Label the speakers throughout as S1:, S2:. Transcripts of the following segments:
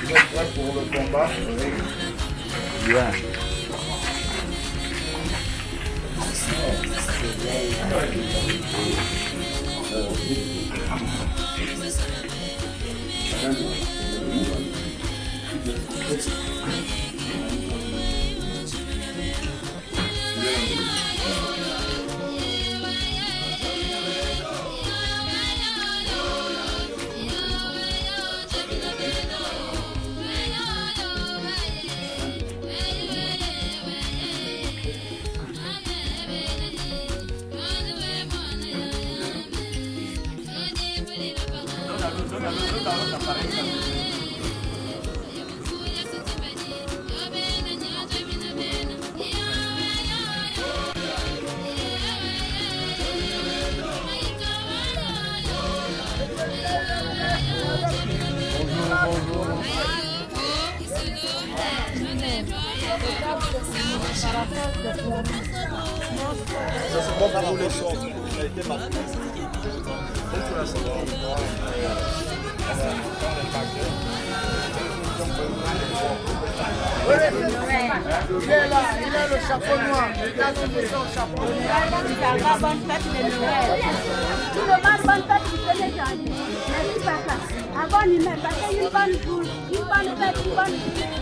S1: Vous êtes prêts pour le combat? Bien. Ça c'est bon pour les sorts, il a été marqué. Il est là, il a le chapeau noir, il a son chapeau noir.
S2: Bonne fête de Noël. Tout le monde, bonne fête, vous tenez janvier. Merci papa. Avant l'hiver, passez une bonne journée, une bonne fête, une bonne journée.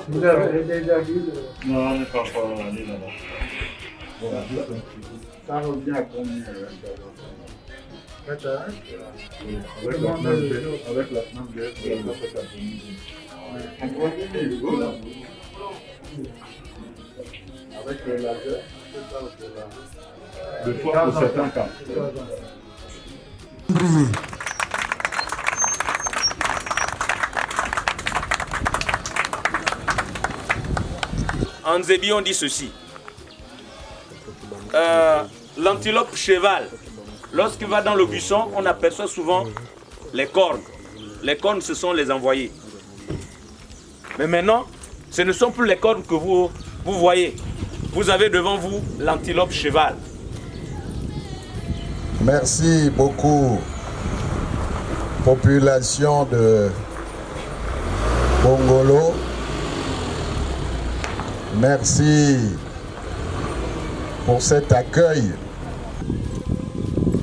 S1: Vous avez déjà vu? Non, on n'est pas allé là-bas. Ça revient à combien? Avec la semaine avec le laser, deux fois pour certains cas.
S3: En Zébi, on dit ceci. L'antilope cheval, lorsqu'il va dans le buisson, on aperçoit souvent les cornes. Les cornes, ce sont les envoyés. Mais maintenant, ce ne sont plus les cornes que vous voyez. Vous avez devant vous l'antilope cheval.
S4: Merci beaucoup, population de Bongolo. Merci pour cet accueil.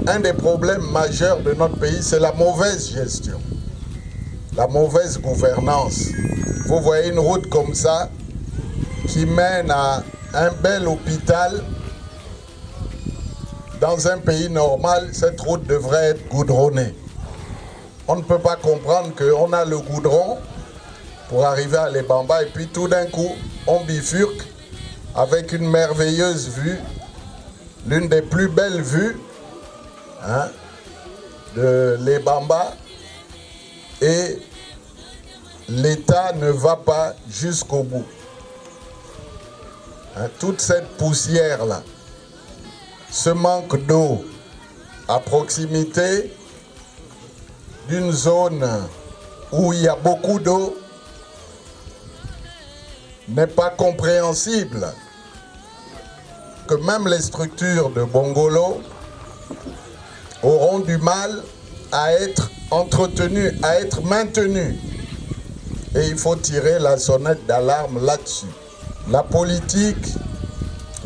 S4: Un des problèmes majeurs de notre pays, c'est la mauvaise gestion, la mauvaise gouvernance. Vous voyez une route comme ça qui mène à un bel hôpital. Dans un pays normal, cette route devrait être goudronnée. On ne peut pas comprendre qu'on a le goudron pour arriver à Lebamba et puis tout d'un coup, on bifurque avec une merveilleuse vue, l'une des plus belles vues de Lebamba, et l'État ne va pas jusqu'au bout. Toute cette poussière-là, ce manque d'eau à proximité d'une zone où il y a beaucoup d'eau n'est pas compréhensible. Que même les structures de Bongolo auront du mal à être entretenues, à être maintenues. Et il faut tirer la sonnette d'alarme là-dessus. La politique,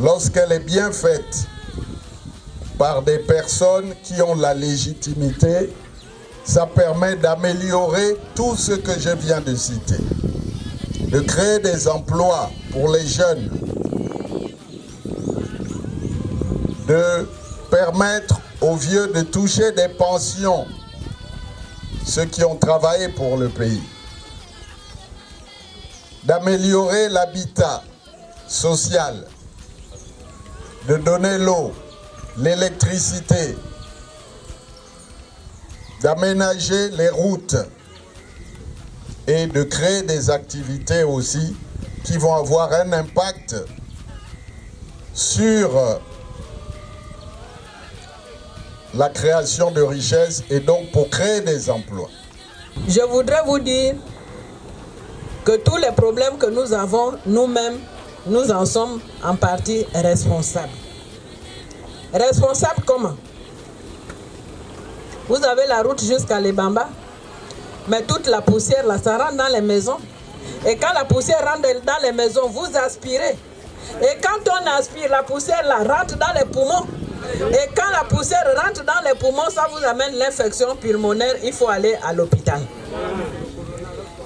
S4: lorsqu'elle est bien faite par des personnes qui ont la légitimité, ça permet d'améliorer tout ce que je viens de citer. De créer des emplois pour les jeunes, de permettre aux vieux de toucher des pensions, ceux qui ont travaillé pour le pays, d'améliorer l'habitat social, de donner l'eau, l'électricité, d'aménager les routes et de créer des activités aussi qui vont avoir un impact sur la création de richesses et donc pour créer des emplois.
S5: Je voudrais vous dire que tous les problèmes que nous avons, nous-mêmes, nous en sommes en partie responsables. Responsables comment? Vous avez la route jusqu'à Lebamba, mais toute la poussière, là, ça rentre dans les maisons. Et quand la poussière rentre dans les maisons, vous aspirez. Et quand on aspire, la poussière là, rentre dans les poumons. Et quand la poussière rentre dans les poumons, ça vous amène l'infection pulmonaire, il faut aller à l'hôpital.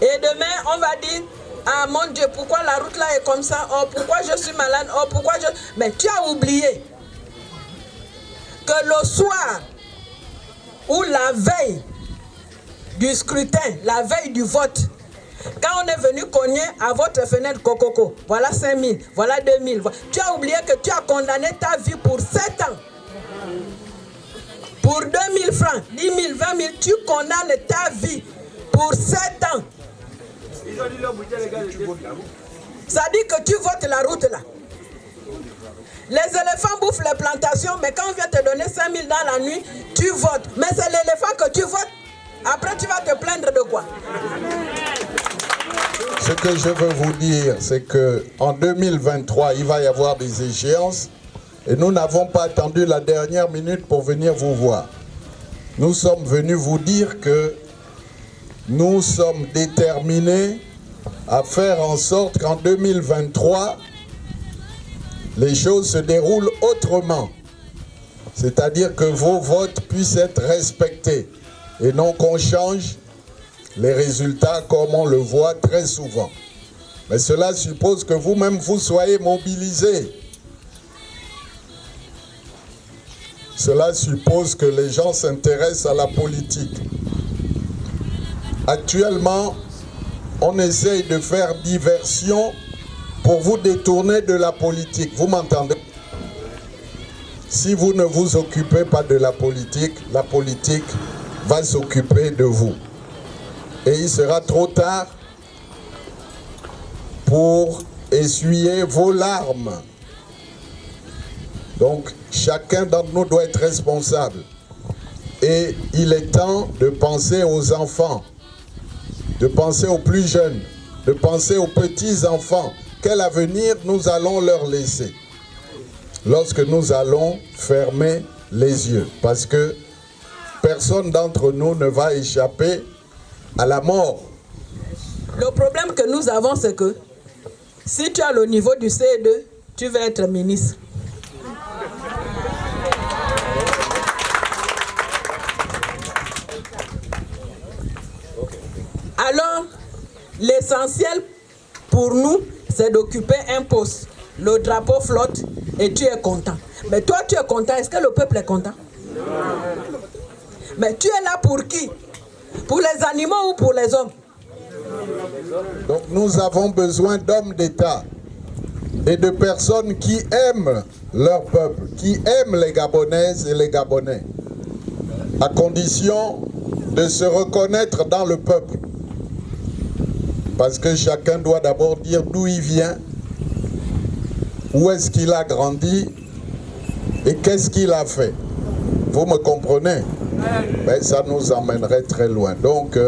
S5: Et demain, on va dire, ah mon Dieu, pourquoi la route là est comme ça? Oh, pourquoi je suis malade? Oh, pourquoi je... Mais tu as oublié que le soir ou la veille du scrutin, la veille du vote, quand on est venu cogner à votre fenêtre Cococo, voilà 5 000, voilà 2 000, tu as oublié que tu as condamné ta vie pour 7 ans. Pour 2 000 francs, 10 000, 20 000, tu condamnes ta vie pour 7 ans. Ça dit que tu votes la route là. Les éléphants bouffent les plantations, mais quand on vient te donner 5 000 dans la nuit, tu votes. Mais c'est l'éléphant que tu votes. Après, tu vas te plaindre de quoi?
S4: Ce que je veux vous dire, c'est qu'en 2023, il va y avoir des échéances et nous n'avons pas attendu la dernière minute pour venir vous voir. Nous sommes venus vous dire que nous sommes déterminés à faire en sorte qu'en 2023, les choses se déroulent autrement. C'est-à-dire que vos votes puissent être respectés et non qu'on change les résultats comme on le voit très souvent. Mais cela suppose que vous-même vous soyez mobilisés. Cela suppose que les gens s'intéressent à la politique. Actuellement, on essaye de faire diversion pour vous détourner de la politique. Vous m'entendez? Si vous ne vous occupez pas de la politique va s'occuper de vous. Et il sera trop tard pour essuyer vos larmes. Donc, chacun d'entre nous doit être responsable. Et il est temps de penser aux enfants, de penser aux plus jeunes, de penser aux petits-enfants. Quel avenir nous allons leur laisser lorsque nous allons fermer les yeux? Parce que personne d'entre nous ne va échapper à la mort.
S5: Le problème que nous avons, c'est que si tu as le niveau du CE2, tu vas être ministre. Alors, l'essentiel pour nous, c'est d'occuper un poste. Le drapeau flotte et tu es content. Mais toi, tu es content. Est-ce que le peuple est content? Mais tu es là pour qui? Pour les animaux ou pour les hommes?
S4: Donc nous avons besoin d'hommes d'État et de personnes qui aiment leur peuple, qui aiment les Gabonaises et les Gabonais, à condition de se reconnaître dans le peuple. Parce que chacun doit d'abord dire d'où il vient, où est-ce qu'il a grandi et qu'est-ce qu'il a fait. Vous me comprenez? Mais ça nous emmènerait très loin. Donc,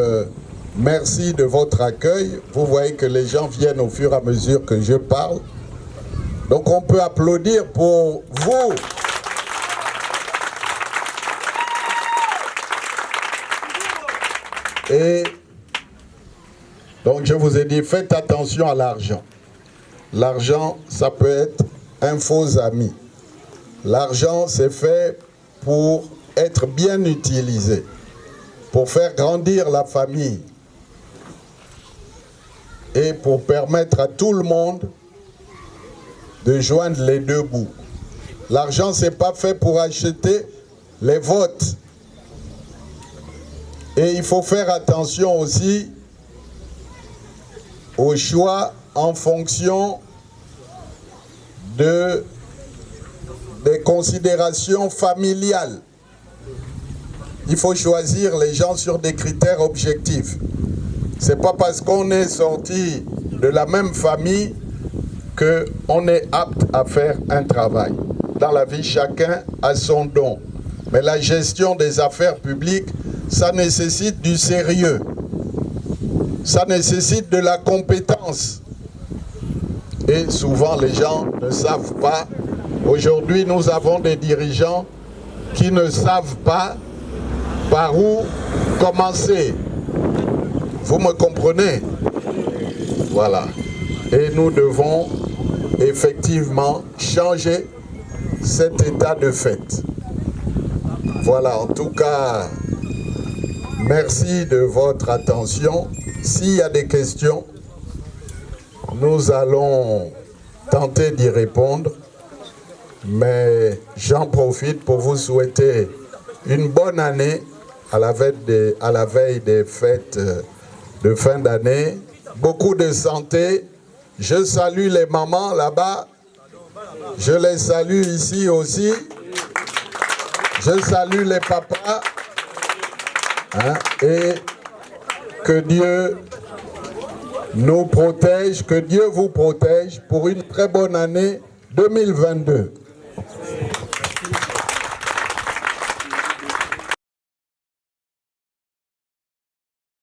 S4: merci de votre accueil. Vous voyez que les gens viennent au fur et à mesure que je parle. Donc, on peut applaudir pour vous. Et donc, je vous ai dit, faites attention à l'argent. L'argent, ça peut être un faux ami. L'argent, c'est fait pour être bien utilisé, pour faire grandir la famille et pour permettre à tout le monde de joindre les deux bouts. L'argent, ce n'est pas fait pour acheter les votes. Et il faut faire attention aussi au choix en fonction des considérations familiales. Il faut choisir les gens sur des critères objectifs. Ce n'est pas parce qu'on est sorti de la même famille qu'on est apte à faire un travail. Dans la vie, chacun a son don. Mais la gestion des affaires publiques, ça nécessite du sérieux. Ça nécessite de la compétence. Et souvent, les gens ne savent pas. Aujourd'hui, nous avons des dirigeants qui ne savent pas par où commencer. Vous me comprenez? Voilà. Et nous devons effectivement changer cet état de fait. Voilà, en tout cas, merci de votre attention. S'il y a des questions, nous allons tenter d'y répondre. Mais j'en profite pour vous souhaiter une bonne année à la veille des fêtes de fin d'année. Beaucoup de santé. Je salue les mamans là-bas. Je les salue ici aussi. Je salue les papas. Et que Dieu nous protège, que Dieu vous protège pour une très bonne année 2022.